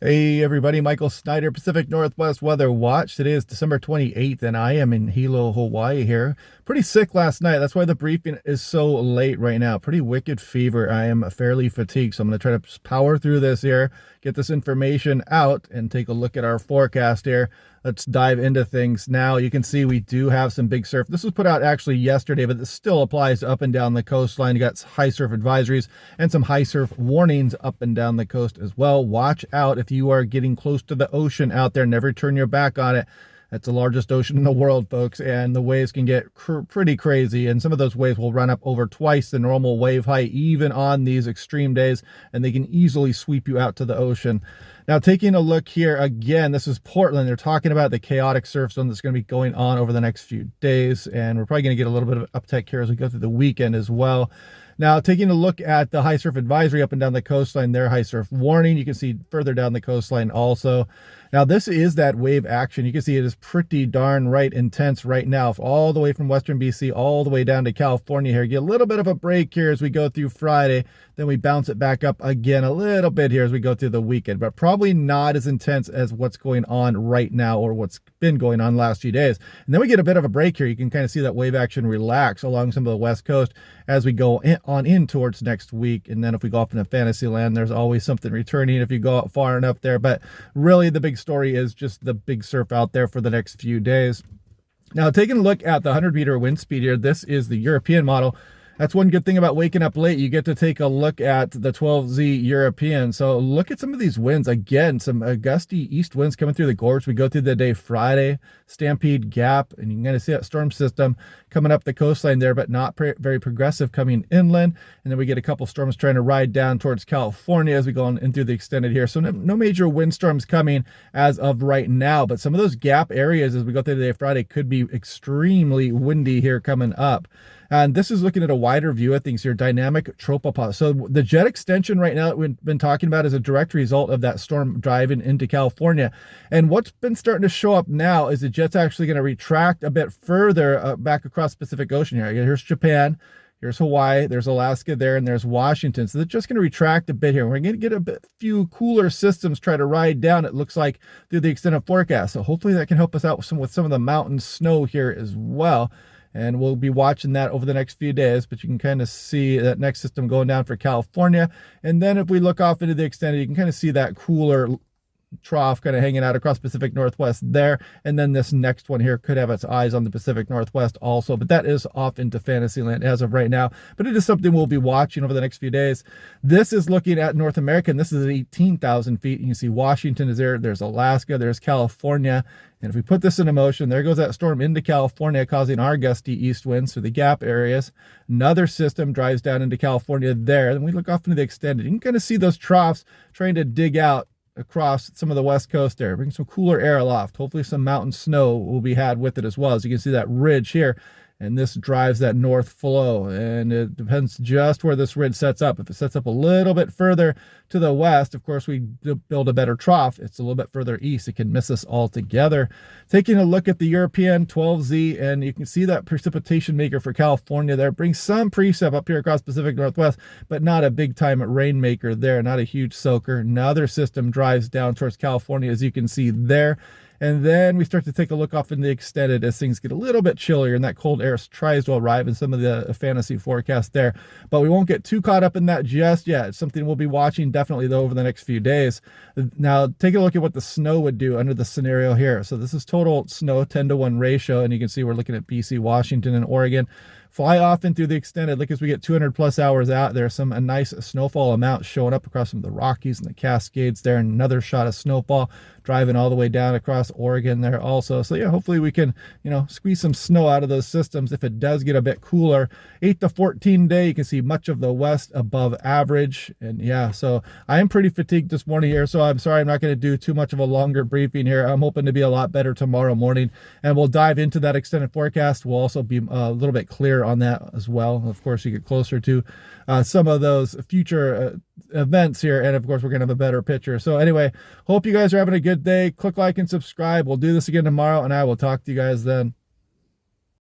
Hey everybody, Michael Snyder, Pacific Northwest Weather Watch. Today is December 28th and I am in Hilo, Hawaii here. Pretty sick last night. That's why the briefing is so late right now. Pretty wicked fever. I am fairly fatigued, so I'm going to try to power through this here, get this information out, and take a look at our forecast here. Let's dive into things now. You can see we do have some big surf. This was put out actually yesterday, but this still applies up and down the coastline. You got high surf advisories and some high surf warnings up and down the coast as well. Watch out if you are getting close to the ocean out there. Never turn your back on it. That's the largest ocean in the world, folks, and the waves can get pretty crazy, and some of those waves will run up over twice the normal wave height, even on these extreme days, and they can easily sweep you out to the ocean. Now, taking a look here, again, this is Portland. They're talking about the chaotic surf zone that's going to be going on over the next few days, and we're probably going to get a little bit of uptick here as we go through the weekend as well. Now, taking a look at the high surf advisory up and down the coastline, their high surf warning, you can see further down the coastline also. Now, this is that wave action. You can see it is pretty darn intense right now, all the way from Western BC all the way down to California here. Get a little bit of a break here as we go through Friday. Then we bounce it back up again a little bit here as we go through the weekend, but probably not as intense as what's going on right now or what's been going on the last few days. And then we get a bit of a break here. You can kind of see that wave action relax along some of the West Coast as we go in towards next week. And then if we go off into fantasy land, there's always something returning if you go out far enough there. But really the big story is just the big surf out there for the next few days. Now, taking a look at the 100-meter wind speed here, this is the European model. That's one good thing about waking up late. You get to take a look at the 12Z European. So look at some of these winds. Again, some gusty east winds coming through the gorge. We go through the day Friday, Stampede Gap, and you can kind of see that storm system coming up the coastline there, but not very progressive coming inland. And then we get a couple storms trying to ride down towards California as we go on in through the extended here. So no major windstorms coming as of right now, but some of those gap areas as we go through the day Friday could be extremely windy here coming up. And this is looking at a wider view of things here, dynamic tropopause. So the jet extension right now that we've been talking about is a direct result of that storm driving into California. And what's been starting to show up now is the jet's actually going to retract a bit further back across the Pacific Ocean here. Here's Japan, here's Hawaii, there's Alaska there, and there's Washington. So they're just going to retract a bit here. We're going to get a few cooler systems try to ride down, it looks like, through the extended forecast. So hopefully that can help us out with some of the mountain snow here as well. And we'll be watching that over the next few days, but you can kind of see that next system going down for California. And then if we look off into the extended, you can kind of see that cooler trough kind of hanging out across Pacific Northwest there. And then this next one here could have its eyes on the Pacific Northwest also, but that is off into Fantasyland as of right now. But it is something we'll be watching over the next few days. This is looking at North America, and this is at 18,000 feet. You can see Washington is there. There's Alaska, there's California. And if we put this into motion, there goes that storm into California, causing our gusty east winds through the gap areas. Another system drives down into California there. Then we look off into the extended. You can kind of see those troughs trying to dig out across some of the West Coast there. Bring some cooler air aloft. Hopefully some mountain snow will be had with it as well. As you can see that ridge here, and this drives that north flow, and it depends just where this ridge sets up. If it sets up a little bit further to the west, of course, we build a better trough. It's a little bit further east, it can miss us altogether. Taking a look at the European 12Z, and you can see that precipitation maker for California there. Brings some precip up here across Pacific Northwest, but not a big time rainmaker there, not a huge soaker. Another system drives down towards California, as you can see there. And then we start to take a look off in the extended as things get a little bit chillier and that cold air tries to arrive in some of the fantasy forecast there. But we won't get too caught up in that just yet. It's something we'll be watching definitely though over the next few days. Now, take a look at what the snow would do under the scenario here. So this is total snow 10-to-1 ratio. And you can see we're looking at BC, Washington, and Oregon. Fly off in through the extended. Look, as we get 200 plus hours out, there's a nice snowfall amount showing up across some of the Rockies and the Cascades there. And another shot of snowfall driving all the way down across Oregon there also. So yeah, hopefully we can, squeeze some snow out of those systems if it does get a bit cooler. 8 to 14 day, you can see much of the west above average. And yeah, so I am pretty fatigued this morning here. So I'm sorry, I'm not going to do too much of a longer briefing here. I'm hoping to be a lot better tomorrow morning, and we'll dive into that extended forecast. We'll also be a little bit clearer on that as well. Of course, you get closer to some of those future events here, and of course we're gonna have a better picture. So anyway, hope you guys are having a good day. Click like and subscribe. We'll do this again tomorrow, and I will talk to you guys then.